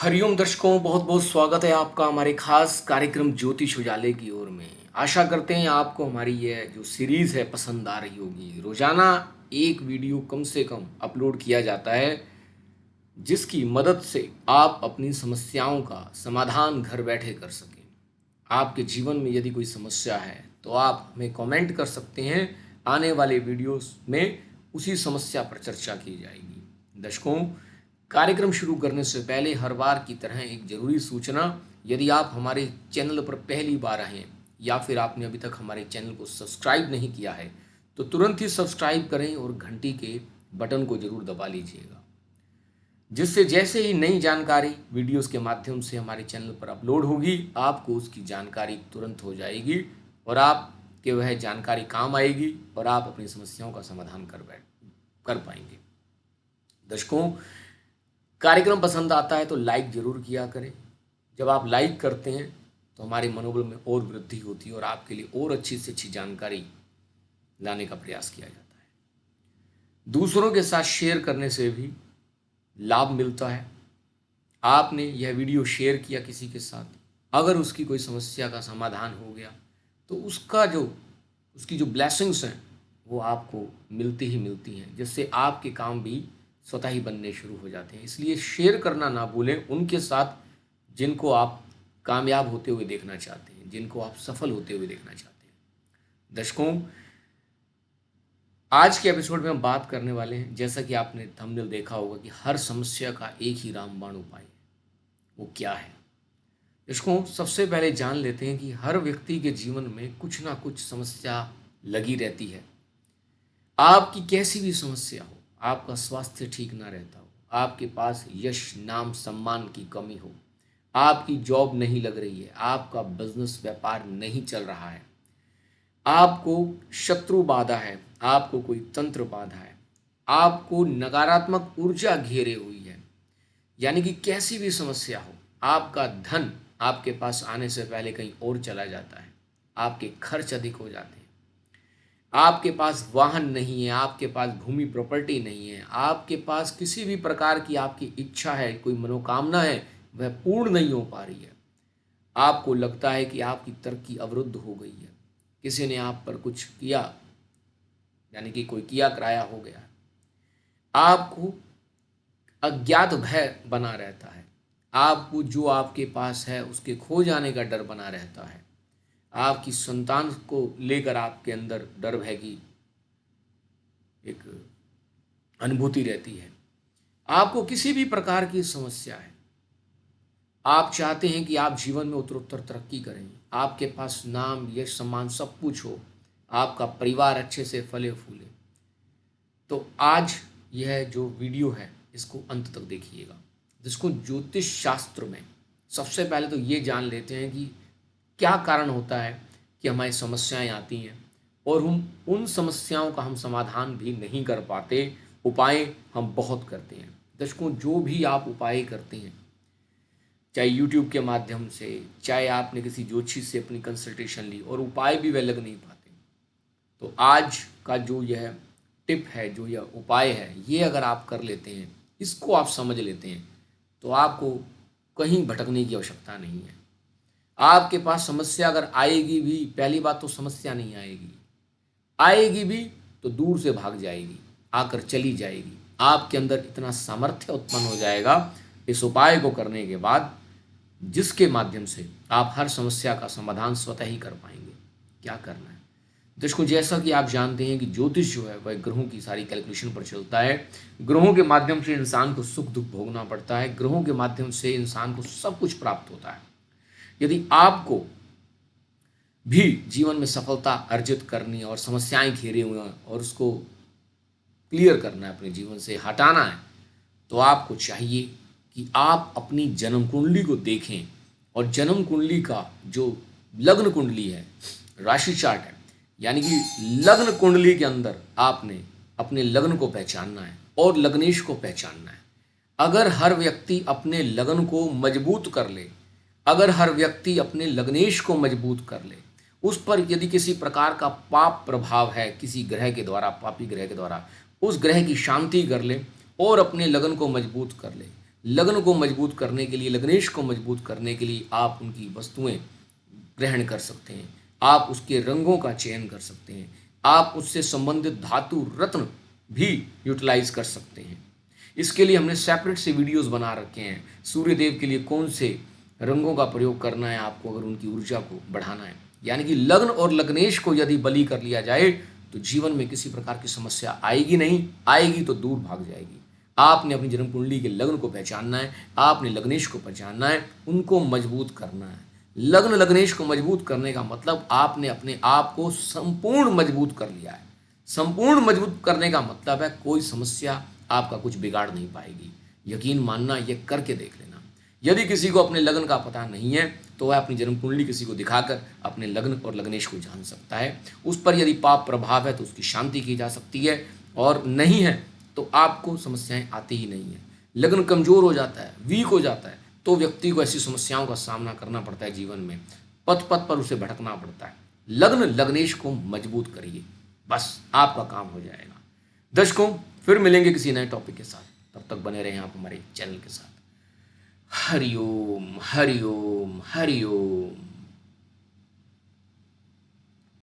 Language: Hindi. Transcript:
हरिओम दर्शकों, बहुत बहुत स्वागत है आपका हमारे खास कार्यक्रम ज्योतिष उजाले की ओर में। आशा करते हैं आपको हमारी यह जो सीरीज़ है पसंद आ रही होगी। रोज़ाना एक वीडियो कम से कम अपलोड किया जाता है, जिसकी मदद से आप अपनी समस्याओं का समाधान घर बैठे कर सकें। आपके जीवन में यदि कोई समस्या है तो आप हमें कमेंट कर सकते हैं। आने वाले वीडियोस में उसी समस्या पर चर्चा की जाएगी। दर्शकों, कार्यक्रम शुरू करने से पहले हर बार की तरह एक जरूरी सूचना। यदि आप हमारे चैनल पर पहली बार आए हैं या फिर आपने अभी तक हमारे चैनल को सब्सक्राइब नहीं किया है तो तुरंत ही सब्सक्राइब करें और घंटी के बटन को जरूर दबा लीजिएगा, जिससे जैसे ही नई जानकारी वीडियोस के माध्यम से हमारे चैनल पर अपलोड होगी आपको उसकी जानकारी तुरंत हो जाएगी और आपके वह जानकारी काम आएगी और आप अपनी समस्याओं का समाधान कर पाएंगे। दर्शकों, कार्यक्रम पसंद आता है तो लाइक जरूर किया करें। जब आप लाइक करते हैं तो हमारे मनोबल में और वृद्धि होती है और आपके लिए और अच्छी से अच्छी जानकारी लाने का प्रयास किया जाता है। दूसरों के साथ शेयर करने से भी लाभ मिलता है। आपने यह वीडियो शेयर किया किसी के साथ, अगर उसकी कोई समस्या का समाधान हो गया तो उसकी जो ब्लेसिंग्स हैं वो आपको मिलती ही मिलती हैं, जिससे आपके काम भी स्वतः ही बनने शुरू हो जाते हैं। इसलिए शेयर करना ना भूलें उनके साथ जिनको आप कामयाब होते हुए देखना चाहते हैं, जिनको आप सफल होते हुए देखना चाहते हैं। दर्शकों, आज के एपिसोड में हम बात करने वाले हैं, जैसा कि आपने थंबनेल देखा होगा, कि हर समस्या का एक ही रामबाण उपाय है। वो क्या है? इसको सबसे पहले जान लेते हैं कि हर व्यक्ति के जीवन में कुछ ना कुछ समस्या लगी रहती है। आपकी कैसी भी समस्या हो, आपका स्वास्थ्य ठीक ना रहता हो, आपके पास यश नाम सम्मान की कमी हो, आपकी जॉब नहीं लग रही है, आपका बिजनेस व्यापार नहीं चल रहा है, आपको शत्रु बाधा है, आपको कोई तंत्र बाधा है, आपको नकारात्मक ऊर्जा घेरे हुई है, यानी कि कैसी भी समस्या हो, आपका धन आपके पास आने से पहले कहीं और चला जाता है, आपके खर्च अधिक हो जाते हैं, आपके पास वाहन नहीं है, आपके पास भूमि प्रॉपर्टी नहीं है, आपके पास किसी भी प्रकार की आपकी इच्छा है, कोई मनोकामना है, वह पूर्ण नहीं हो पा रही है, आपको लगता है कि आपकी तरक्की अवरुद्ध हो गई है, किसी ने आप पर कुछ किया, यानी कि कोई किया कराया हो गया, आपको अज्ञात भय बना रहता है, आपको जो आपके पास है उसके खो जाने का डर बना रहता है, आपकी संतान को लेकर आपके अंदर डर भय की एक अनुभूति रहती है, आपको किसी भी प्रकार की समस्या है, आप चाहते हैं कि आप जीवन में उत्तरोत्तर तरक्की करें, आपके पास नाम यश सम्मान सब कुछ हो, आपका परिवार अच्छे से फले फूले, तो आज यह जो वीडियो है इसको अंत तक देखिएगा। जिसको ज्योतिष शास्त्र में सबसे पहले तो ये जान लेते हैं कि क्या कारण होता है कि हमारी समस्याएं आती हैं और हम उन समस्याओं का हम समाधान भी नहीं कर पाते। उपाय हम बहुत करते हैं। दर्शकों, जो भी आप उपाय करते हैं, चाहे यूट्यूब के माध्यम से, चाहे आपने किसी ज्योतिषी से अपनी कंसल्टेशन ली और उपाय भी वह लग नहीं पाते, तो आज का जो यह टिप है, जो यह उपाय है, ये अगर आप कर लेते हैं, इसको आप समझ लेते हैं, तो आपको कहीं भटकने की आवश्यकता नहीं है। आपके पास समस्या अगर आएगी भी, पहली बात तो समस्या नहीं आएगी, आएगी भी तो दूर से भाग जाएगी, आकर चली जाएगी। आपके अंदर इतना सामर्थ्य उत्पन्न हो जाएगा इस उपाय को करने के बाद, जिसके माध्यम से आप हर समस्या का समाधान स्वतः ही कर पाएंगे। क्या करना है दर्शकों, जैसा कि आप जानते हैं कि ज्योतिष जो है वह ग्रहों की सारी कैलकुलेशन पर चलता है। ग्रहों के माध्यम से इंसान को सुख दुख भोगना पड़ता है, ग्रहों के माध्यम से इंसान को सब कुछ प्राप्त होता है। यदि आपको भी जीवन में सफलता अर्जित करनी है और समस्याएं घेरे हुए हैं और उसको क्लियर करना है, अपने जीवन से हटाना है, तो आपको चाहिए कि आप अपनी जन्म कुंडली को देखें और जन्म कुंडली का जो लग्न कुंडली है, राशि चार्ट है, यानी कि लग्न कुंडली के अंदर आपने अपने लग्न को पहचानना है और लग्नेश को पहचानना है। अगर हर व्यक्ति अपने लग्न को मजबूत कर ले, अगर हर व्यक्ति अपने लग्नेश को मजबूत कर ले, उस पर यदि किसी प्रकार का पाप प्रभाव है किसी ग्रह के द्वारा, पापी ग्रह के द्वारा, उस ग्रह की शांति कर ले और अपने लगन को मजबूत कर ले, लग्न को मजबूत करने के लिए, लग्नेश को मजबूत करने के लिए आप उनकी वस्तुएं ग्रहण कर सकते हैं, आप उसके रंगों का चयन कर सकते हैं, आप उससे संबंधित धातु रत्न भी यूटिलाइज कर सकते हैं। इसके लिए हमने सेपरेट से वीडियोस बना रखे हैं। सूर्य देव के लिए कौन से रंगों का प्रयोग करना है आपको अगर उनकी ऊर्जा को बढ़ाना है, यानी कि लग्न और लग्नेश को यदि बलि कर लिया जाए तो जीवन में किसी प्रकार की समस्या आएगी नहीं, आएगी तो दूर भाग जाएगी। आपने अपनी जन्म कुंडली के लग्न को पहचानना है, आपने लग्नेश को पहचानना है, उनको मजबूत करना है। लग्न लग्नेश को मजबूत करने का मतलब आपने अपने आप को संपूर्ण मजबूत कर लिया है। संपूर्ण मजबूत करने का मतलब है कोई समस्या आपका कुछ बिगाड़ नहीं पाएगी। यकीन मानना, यह करके देख लेना। यदि किसी को अपने लग्न का पता नहीं है तो वह अपनी जन्म कुंडली किसी को दिखाकर अपने लग्न और लग्नेश को जान सकता है। उस पर यदि पाप प्रभाव है तो उसकी शांति की जा सकती है, और नहीं है तो आपको समस्याएं आती ही नहीं है। लग्न कमजोर हो जाता है, वीक हो जाता है, तो व्यक्ति को ऐसी समस्याओं का सामना करना पड़ता है जीवन में, पथ पथ पर उसे भटकना पड़ता है। लग्न लग्नेश को मजबूत करिए, बस आपका काम हो जाएगा। दर्शकों, फिर मिलेंगे किसी नए टॉपिक के साथ, तब तक बने रहें आप हमारे चैनल के साथ। हरिओम हरिओम हरिओम।